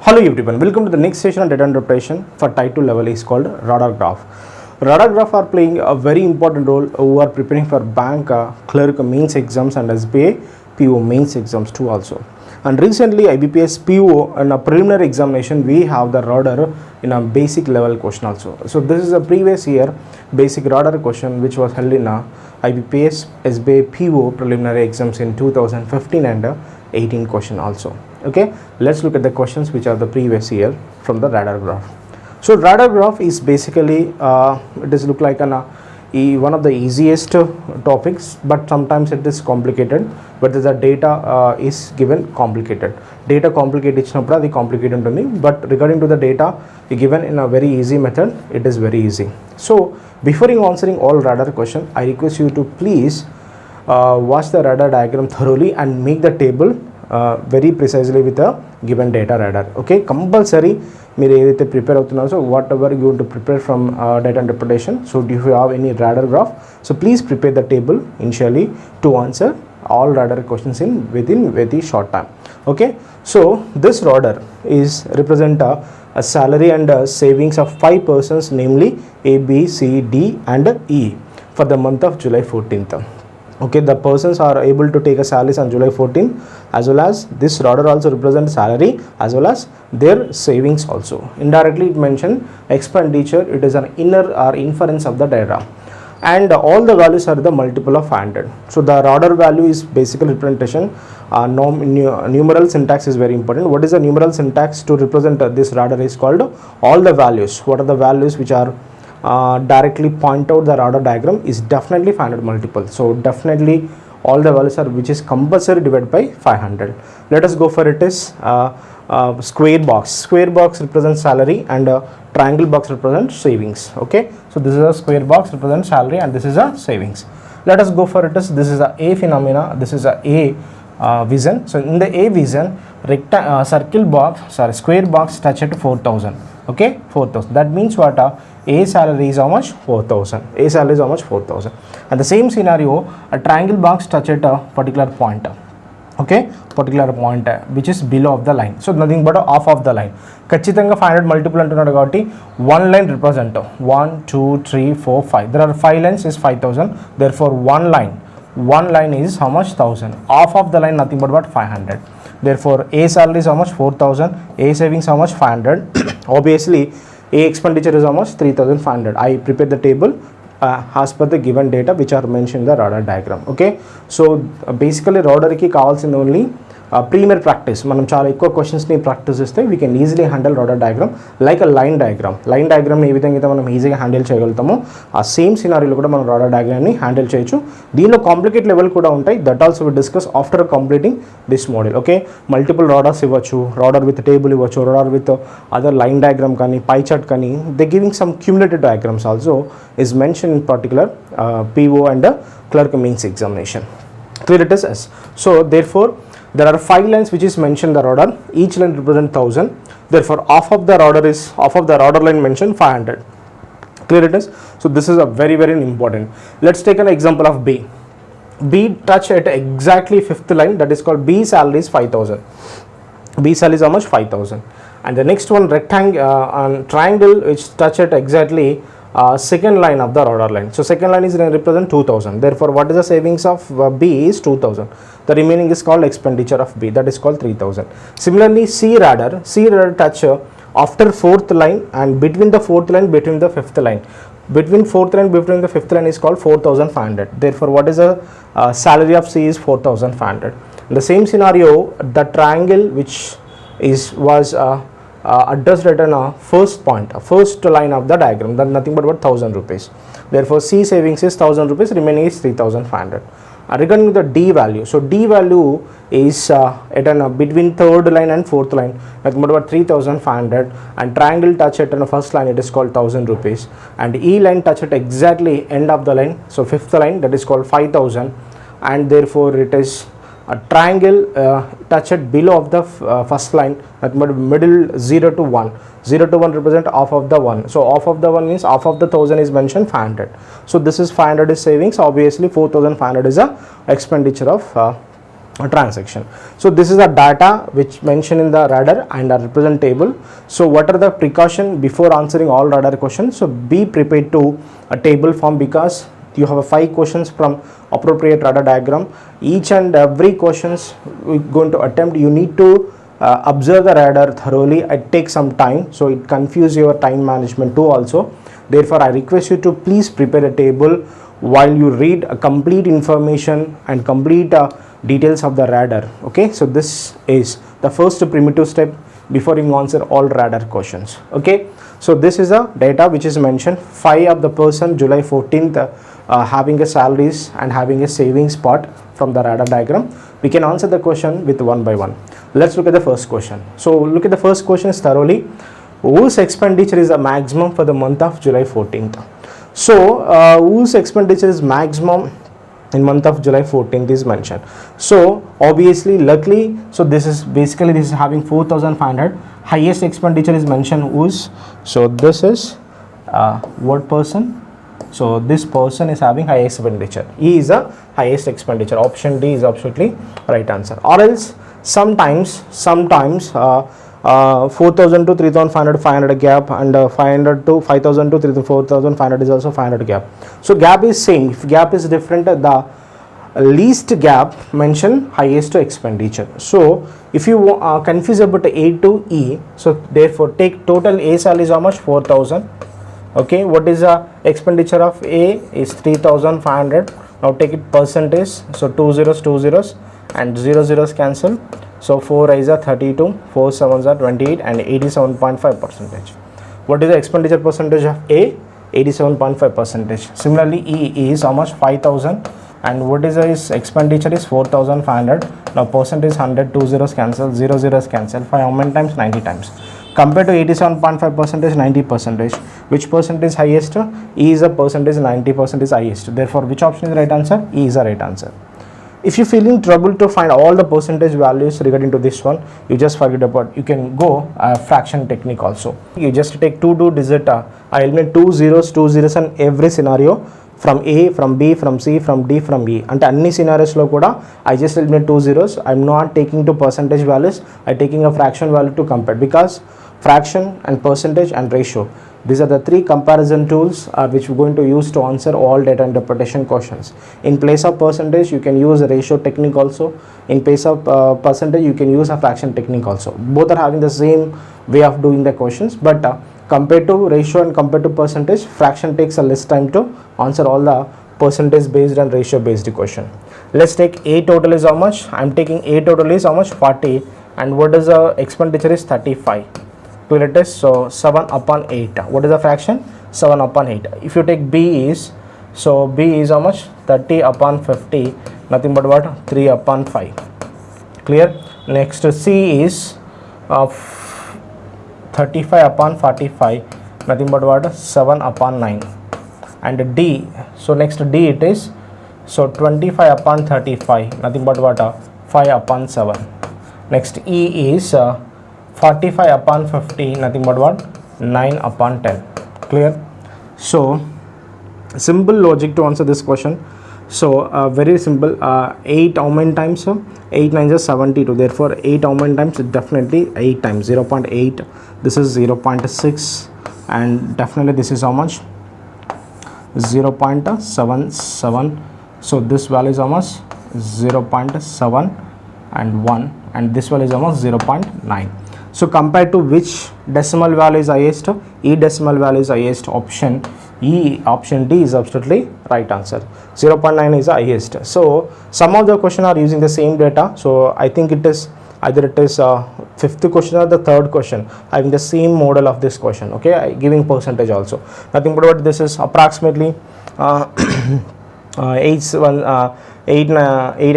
Hello everyone, welcome to the next session on data interpretation for type 2 level is called radar graph. Radar graph are playing a very important role who are preparing for bank, clerk mains exams and SBA PO mains exams too also. And recently IBPS PO in a preliminary examination we have the radar in a basic level question also. So this is a previous year basic radar question which was held in a IBPS SBA PO preliminary exams in 2015 and 18 question also. Okay, let's look at the questions which are the previous year from the radar graph. So radar graph is basically it does look like one of the easiest topics, but sometimes it is complicated, but the data is given complicated. Data complicated ichinappudu adi complicated untundi, but regarding to the data given in a very easy method, it is very easy. So before answering all radar question, I request you to please watch the radar diagram thoroughly and make the table very precisely with the given data radar. Okay, compulsory మీరు ఏదైతే prepare అవుతున్నారో so what ever you to prepare from data interpretation. So do you have any radar graph, so please prepare the table initially to answer all radar questions in within very short time. Okay, so this radar is represent a salary and savings of 5 persons, namely A, B, C, D and E for the month of July 14th. Okay, the persons are able to take a salary on July 14th, as well as this radar also represents salary as well as their savings also. Indirectly it mentioned expenditure, it is an inner or inference of the data, and all the values are the multiple of 500. So the radar value is basically representation. Numeral syntax is very important. What is the numeral syntax to represent this radar is called all the values. What are the values which are directly point out the radar diagram is definitely 500 multiple. So definitely all the values are which is compulsory divided by 500. Let us go for it is square box. Square box represents salary and triangle box represents savings. Okay, so this is a square box represents salary and this is a savings. Let us go for it is this is a phenomena, this is a vision. So in the A vision, square box touch at 4,000. Okay, 4,000. That means what? A salary is how much? 4,000. A salary is how much? 4,000. And the same scenario, a triangle box touch at a particular point. Okay, particular point which is below of the line. So nothing but off of the line. ఖచ్చితంగా 500 multiple అంటున్నాడు కాబట్టి one line represent 1 2 3 4 5. There are 5 lines is 5,000. Therefore one line is how much? 1,000. Off of the line nothing but what? 500. Therefore A salary is how much? 4,000. A savings how much? 500. Obviously A expenditure is how much? 3,500. I prepare the table as per the given data which are mentioned in the radar diagram. Okay, so basically radar ki kavalsindi only premier practice. మనం చాలా ఎక్కువ క్వశ్చన్స్ని practice చేస్తే we can easily handle radar diagram like a line డయాగ్రామ్ని ఏ విధంగా అయితే మనం ఈజీగా హ్యాండిల్ చేయగలుగుతామో ఆ సేమ్ సినారీలో కూడా మనం రాడర్ డయాగ్రామ్ని హ్యాండిల్ చేయొచ్చు. దీనిలో కాంప్లికేట్ లెవెల్ కూడా ఉంటాయి. That also we discuss after completing this model. Okay, multiple radars ఇవ్వచ్చు, రాడర్ విత్ టేబుల్ ఇవ్వచ్చు, radar with other line diagram కానీ పై చార్ట్ కానీ they giving some cumulative diagrams also is mentioned in particular PO and clerk means examination. Clear it is? Yes. So therefore there are 5 lines which is mentioned in the radar. Each line represent 1,000. Therefore off of the radar line mentioned 500. Clear it is? So this is a very important. Let's take an example of B. B touch at exactly 5th line, that is called B salary is 5,000. B salary is how much? 5,000. And the next one triangle which touch at exactly second line of the radar line. So second line is represent 2,000. Therefore what is the savings of B is 2,000. The remaining is called expenditure of B, that is called 3,000. Similarly C radar touch after 4th line and between the 4th line between the 5th line. Between 4th line between the 5th line is called 4,500. Therefore what is the salary of C is 4,500. In the same scenario, the triangle which was addressed at a first line of the diagram, then nothing but what? 1,000 rupees. Therefore C savings is 1,000 rupees, remaining is 3,500. Regarding the D value, so D value is at between 3rd line and 4th line, nothing but what? 3,500. And triangle touch at the first line, it is called 1,000 rupees. And E line touch at exactly end of the line, so 5th line, that is called 5,000. And therefore it is a triangle touch at below of the first line, at middle 0 to 1. 0 to 1 represent half of the 1. So half of the 1 means half of the 1,000 is mentioned 500. So this is 500 is savings. Obviously 4,500 is a expenditure of transaction. So this is the data which mentioned in the radar and are represent table. So what are the precaution before answering all radar questions? So be prepared to a table form, because you have 5 questions from appropriate radar diagram. Each and every questions we're going to attempt, you need to observe the radar thoroughly. It takes some time, so it confuse your time management too also. Therefore I request you to please prepare a table while you read a complete information and complete details of the radar. Okay, so this is the first primitive step before you answer all radar questions. Okay, so this is the data which is mentioned. 5 of the person July 14th having a salaries and having a savings part from the radar diagram. We can answer the question with one by one. Let's look at the first question. So look at the first question thoroughly. Whose expenditure is the maximum for the month of July 14th? So whose expenditure is maximum in month of July 14th is mentioned. So obviously, luckily, so this is basically, this is having 4,500. Highest expenditure is mentioned whose. So this is what person? So this person is having highest expenditure. E is the highest expenditure. Option D is absolutely right answer. Or else sometimes 4,000 to 3,500 500 gap, and 500 to 5,000 to 4,500 is also 500 gap. So gap is same. If gap is different, the least gap mention highest expenditure. So if you confuse about A to E, so therefore take total A salary is how much? 4,000. Okay, what is the expenditure of A is 3,500. Now take it percentage. So 2 zeros and 0 zeros cancel. So 4 is a 32, 4 sevens are 28, and 87.5 percentage. What is the expenditure percentage of A? 87.5 percentage. Similarly, E is how much? 5,000, and what is his expenditure is 4,500. Now percentage 100, 2 zeros cancel, 0 zeros cancel. 5 how many times? 90 times. Compared to 87.5 percentage, 90 percentage. Which percentage is highest? E is a percentage, 90% is highest. Therefore, which option is the right answer? E is the right answer. If you feeling trouble to find all the percentage values regarding to this one, you just forget about, you can go fraction technique also. You just take 2 digit, I eliminate 2 zeros in every scenario, from A, from B, from C, from D, from E. And any scenarios lo kuda I just eliminate 2 zeros. I'm not taking to percentage values, I'm taking a fraction value to compare, because fraction and percentage and ratio, these are the 3 comparison tools which we're going to use to answer all data interpretation questions. In place of percentage, you can use a ratio technique also. In place of percentage, you can use a fraction technique also. Both are having the same way of doing the questions, but compared to ratio and compared to percentage, fraction takes a less time to answer all the percentage based and ratio based question. Let's take A total is how much? I'm taking A total is how much? 40, and what is the expenditure is 35. Let us, so 7 upon 8. What is the fraction? 7 upon 8. If you take B is, so B is how much? 30 upon 50, nothing but what? 3 upon 5. Clear? Next C is 35 upon 45, nothing but what? 7 upon 9. And D, so next D it is, so 25 upon 35, nothing but what? 5 upon 7. Next E is 45 upon 50, nothing but what? 9 upon 10. Clear? So simple logic to answer this question. So very simple. 8 how many times? 8 9 is 72. Therefore 8 how many times? Definitely 8 times. 0.8. This is 0.6, and definitely this is how much? 0.77. So this value is how much? 0.7 and 1, and this value is how much? 0.9. So compared to which decimal value is highest? E decimal value is highest. Option E, option D is absolutely right answer. 0.9 is the highest. So some of the question are using the same data. So I think it is either it is 5th question or the 3rd question having the same model of this question. Okay, giving percentage also. Nothing but what this is approximately 8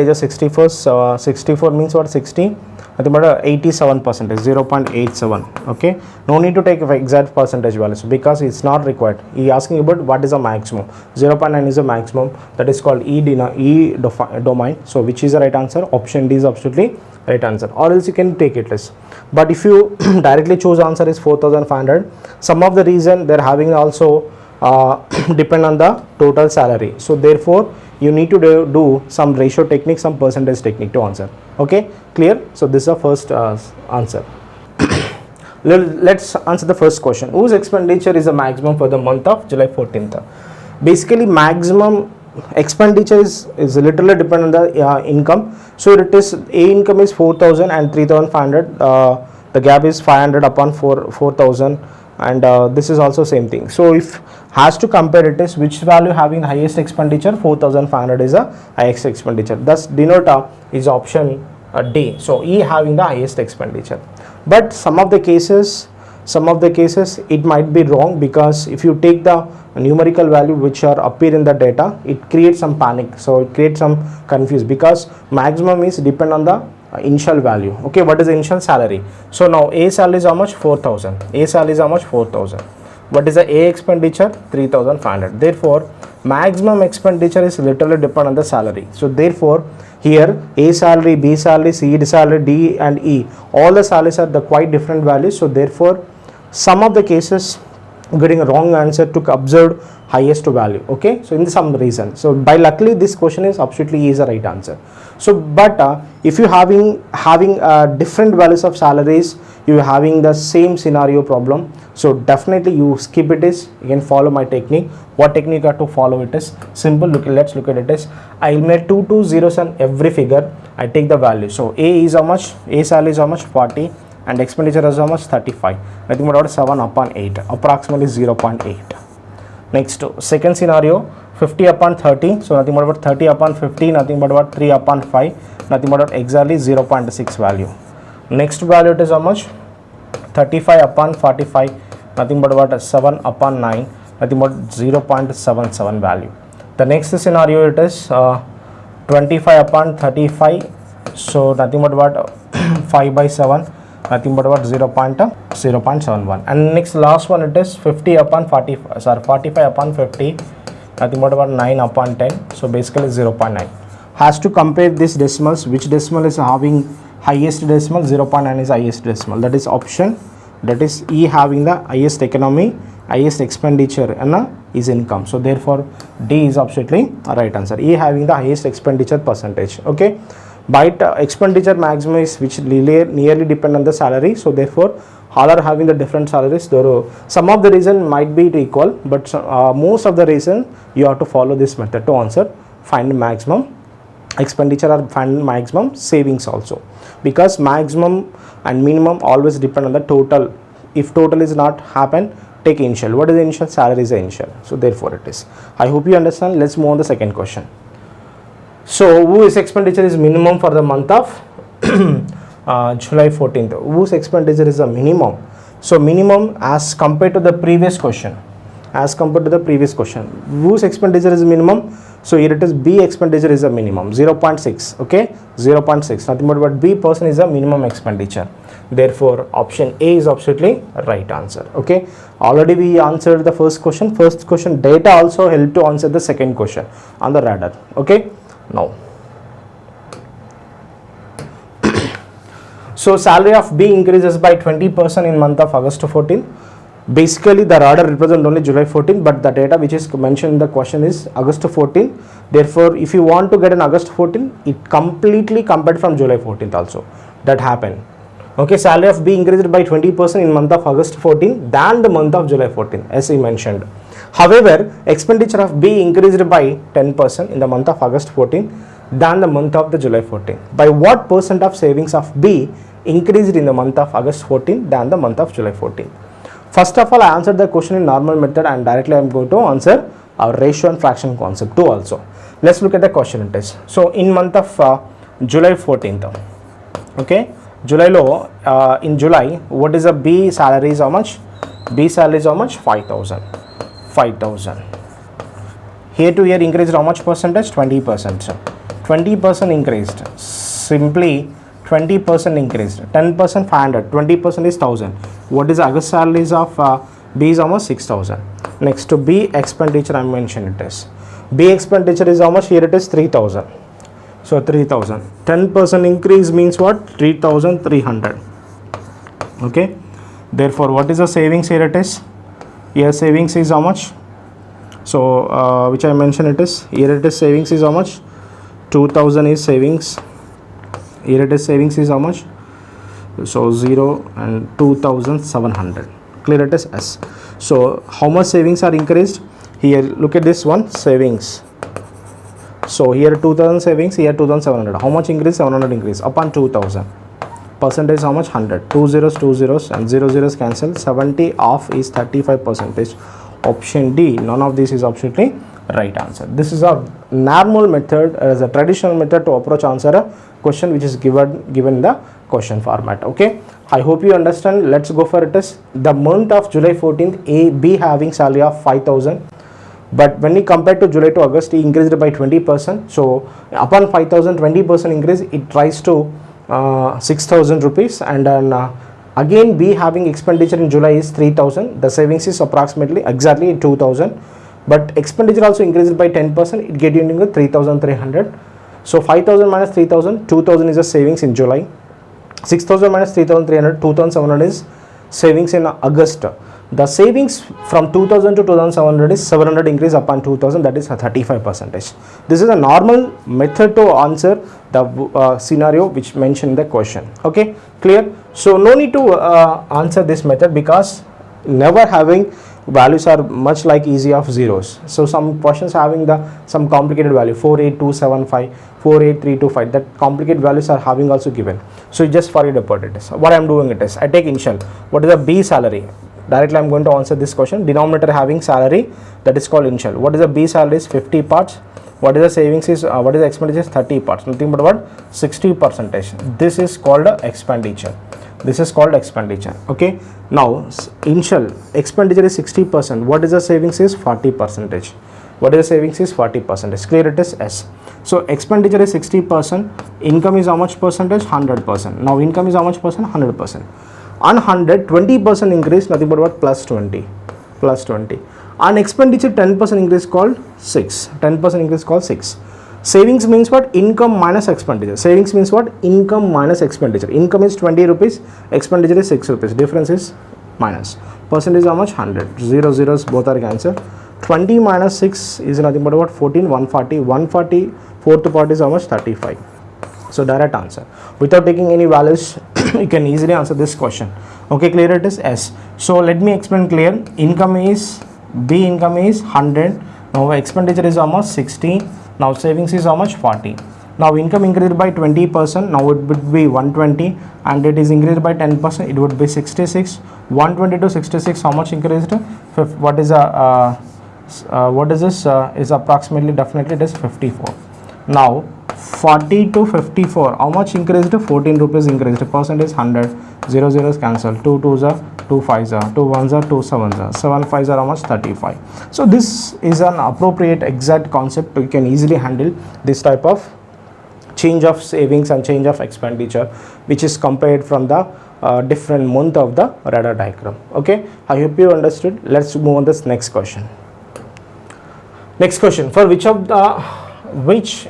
is 64. So 64 means what? 60. Nothing but 87%, 0.87. Okay, no need to take exact percentage values because it's not required. He asking about what is the maximum. 0.9 is the maximum, that is called E domain. So which is the right answer? Option D is absolutely right answer, or else you can take it less. But if you directly choose answer is 4,500, some of the reason they're having also depend on the total salary. So therefore you need to do some ratio technique, some percentage technique to answer. Okay, clear? So this is the first answer. Let's answer the first question. Whose expenditure is the maximum for the month of July 14th? Basically, maximum expenditure is literally dependent on the income. So it is A income is 4,000 and 3,500. The gap is 500 upon 4,000, and this is also same thing. So if has to compare it is which value having the highest expenditure, 4,500 is the highest expenditure. Thus denote is option D. So E having the highest expenditure. But some of the cases it might be wrong, because if you take the numerical value which are appear in the data, it creates some panic. So it creates some confuse, because maximum is depend on the initial value. Okay, what is the initial salary? So now A salary is how much? 4,000. A salary is how much? 4,000. What is the A expenditure? 3,500. Therefore maximum expenditure is literally depend on the salary. So therefore here A salary, B salary, C salary, D and E, all the salaries are the quite different values. So therefore some of the cases getting a wrong answer to observe highest value. Okay, so in some reason, so by luckily this question is absolutely is the right answer. So but if you having different values of salaries, you having the same scenario problem, so definitely you skip it. Is you can follow my technique. What technique are to follow? It is simple. Let's look at it. Is I make two zeros on every figure. I take the value. So A is how much? A salary is how much? 40, and expenditure is how much? 35. Nothing but 7 upon 8, approximately 0.8. Next second scenario, 50 upon 30. So nothing but about 30 upon 50, nothing but about 3 upon 5, nothing but about exactly 0.6 value. Next value it is how much? 35 upon 45, nothing but about 7 upon 9, nothing but 0.77 value. The next scenario it is 25 upon 35, so nothing but about 5 by 7, nothing but about 0.71. And next last one it is 50 upon 45 upon 50, nothing but about 9 upon 10, so basically 0.9. Has to compare these decimals, which decimal is having highest decimal. 0.9 is highest decimal, that is option, that is E having the highest economy, highest expenditure, and is income. So therefore D is absolutely a right answer. E having the highest expenditure percentage. Okay, but expenditure maximum is which nearly depend on the salary. So therefore all are having the different salaries. Though some of the reason might be equal, but most of the reason you have to follow this method to answer, find maximum expenditure or find maximum savings also, because maximum and minimum always depend on the total. If total is not happen, take initial. What is the initial? Salary is the initial. So therefore it is. I hope you understand. Let's move on the second question. So whose expenditure is minimum for the month of July 14th? Whose expenditure is the minimum? So minimum as compared to the previous question. Whose expenditure is minimum? So here it is B expenditure is a minimum 0.6. Okay, 0.6, nothing but what B person is a minimum expenditure. Therefore option A is absolutely right answer. Okay, already we answered the first question. Data also help to answer the second question on the radar. Okay, now so salary of B increases by 20% in month of August 14. Basically the radar represent only July 14, but the data which is mentioned in the question is August 14. Therefore if you want to get an August 14, it completely compared from July 14th also. That happened. Okay, salary of B increased by 20% in month of August 14 than the month of July 14, as I mentioned. However, expenditure of B increased by 10% in the month of August 14 than the month of the July 14. By what percent of savings of B increased in the month of August 14 than the month of July 14? First of all, I answered the question in normal method, and directly I am going to answer our ratio and fraction concept too also. Let's look at the question it is. So in month of July 14th, okay, July low, in July, what is the B salary is how much? B salary is how much? 5,000. Here to here increased how much percentage? 20%. 20% increased. Simply 20% increased. 10% 500. 20% is 1,000. What is August salaries of B is almost 6,000. Next to B expenditure I mentioned it is. B expenditure is how much? Here it is 3,000. So 3,000. 10% increase means what? 3,300. Okay. Therefore, what is the savings here it is? Here savings is how much? So which I mentioned, it is here, it is savings is how much? 2000 is savings. Here it is savings is how much? So 0 and 2700. Clear, it is S. So how much savings are increased? Here look at this one, savings. So here 2000 savings, here 2700. How much increase? 700 increase upon 2000. Percentage how much? 100. 2 zeros and 0 zeros cancel. 70 off is 35%. Option D, none of this is absolutely right answer. This is a normal method, as a traditional method to approach answer a question which is given in the question format. Okay, I hope you understand. Let's go for a test. The month of July 14th, A, B having salary of 5,000. But when we compare to July to August, he increased by 20%. So upon 5,000, 20% increase, it rise to 6,000 rupees. And then again, B having expenditure in July is 3,000. The savings is approximately exactly 2,000. But expenditure also increased by 10%. It get you into 3,300. So 5,000 minus 3,000, 2,000 is a savings in July. 6,000 minus 3,300, 2,700 is savings in August. The savings from 2000 to 2700 is 700 increase upon 2000, that is 35%. This is a normal method to answer the scenario which mentioned in the question. Okay, clear? So no need to answer this method, because never having values are much like easy of zeros. So some questions having some complicated value 48275, 48325, that complicated values are having also given. So you just forget about it. So what I am doing it is, I take initial. What is the B salary? Directly I am going to answer this question. Denominator having salary, that is called initial. What is the B salary is 50 parts. What is the savings is, what is the expenditure is 30 parts. Nothing but what? 60%. This is called expenditure. This is called expenditure. Okay. Now initial expenditure is 60%. What is the savings is 40%. What is the savings is 40%. Clear, it is S. So expenditure is 60%. Income is how much percentage? 100%. Now income is how much percent? 100%. On 100, 20% increase, nothing but what? Plus 20. Plus 20. On expenditure, 10% increase called 6. 10% increase called 6. Savings means what? Income minus expenditure. Savings means what? Income minus expenditure. Income is 20 rupees, expenditure is 6 rupees. Difference is minus. Percentage how much? 100. 0 zeros both are cancelled. 20 minus 6 is nothing but what? 14. 140. 140 fourth part is how much? 35. So direct answer. Without taking any values, you can easily answer this question. Okay, clear, it is S. So let me explain clear. Income is, B income is 100. Now expenditure is almost 60. Now savings is how much? 40. Now income increased by 20%. Now it would be 120, and it is increased by 10%. It would be 66. 120 to 66. How much increased? What is what is this? Is approximately, definitely it is 54. Now 40 to 54, how much increased? 14 rupees increased. Percentage 100. 0 zeros cancel. 2 2s are 2 5s are 2 1s are 2 7s are 7 5s are how much? 35. So this is an appropriate exact concept. You can easily handle this type of change of savings and change of expenditure, which is compared from the different month of the radar diagram. Okay, I hope you understood. Let's move on this next question. Next question: for which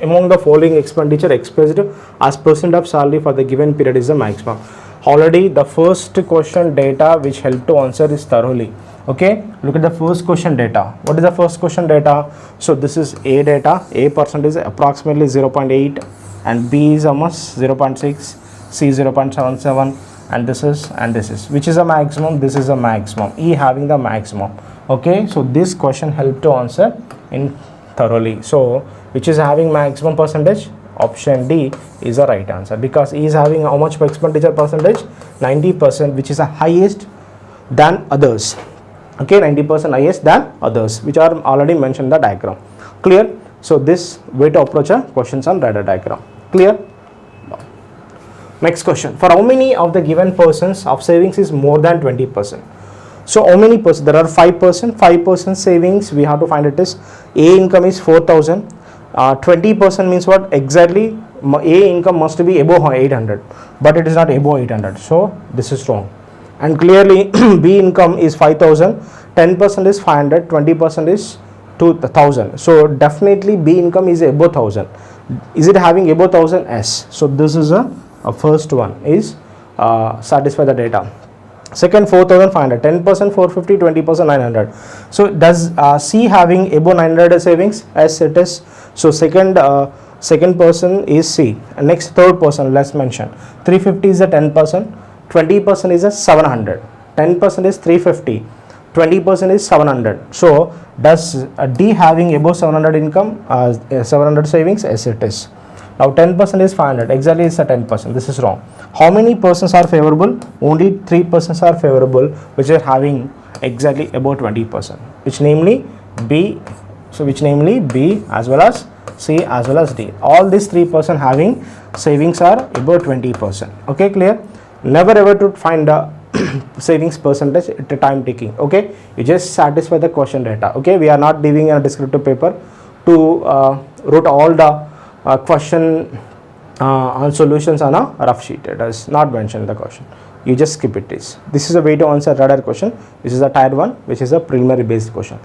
among the following expenditure expressed as percent of salary for the given period is the maximum? Already the first question data which help to answer this thoroughly. Okay, look at the first question data. What is the first question data? So this is A data. A percent is approximately 0.8, and B is almost 0.6, C 0.77, and this is which is a maximum? This is a maximum. E having the maximum. Okay, so this question help to answer in thoroughly. So which is having maximum percentage? Option D is the right answer, because E is having how much expenditure percentage? 90%, which is the highest than others. Okay, 90% highest than others, which are already mentioned in the diagram. Clear? So this way to approach a questions on radar diagram. Clear? Next question: for how many of the given persons of savings is more than 20%? So how many persons? There are 5%. 5% savings we have to find it is A income is 4,000. 20% means what? Exactly A income must be above 800, but it is not above 800. So this is wrong. And clearly B income is 5,000. 10% is 500. 20% is 2,000. So definitely B income is above 1,000. Is it having above 1,000? Yes. So this is a first one is satisfy the data. Second 4500, 10% 450, 20% 900. So does C having above 900 savings? Yes, it is. So second person is C. And next third person, let's mention 350 is a 10%, 20% is a 700, 10% is 350, 20% is 700. So does D having above 700 income, 700 savings? Yes, it is. Now 10% is 500, exactly it's a 10%. This is wrong. How many persons are favorable? Only 3 persons are favorable, which are having exactly about 20%, which namely B. So which namely B as well as C as well as D. All these 3 persons having savings are about 20%. Okay, clear? Never ever to find a savings percentage at a time taking. Okay, you just satisfy the question data. Okay, we are not giving a descriptive paper to write all the question on solutions on a rough sheet. It is not mentioned in the question. You just skip it. This is a way to answer radar question. This is a tier 1, which is a preliminary based question.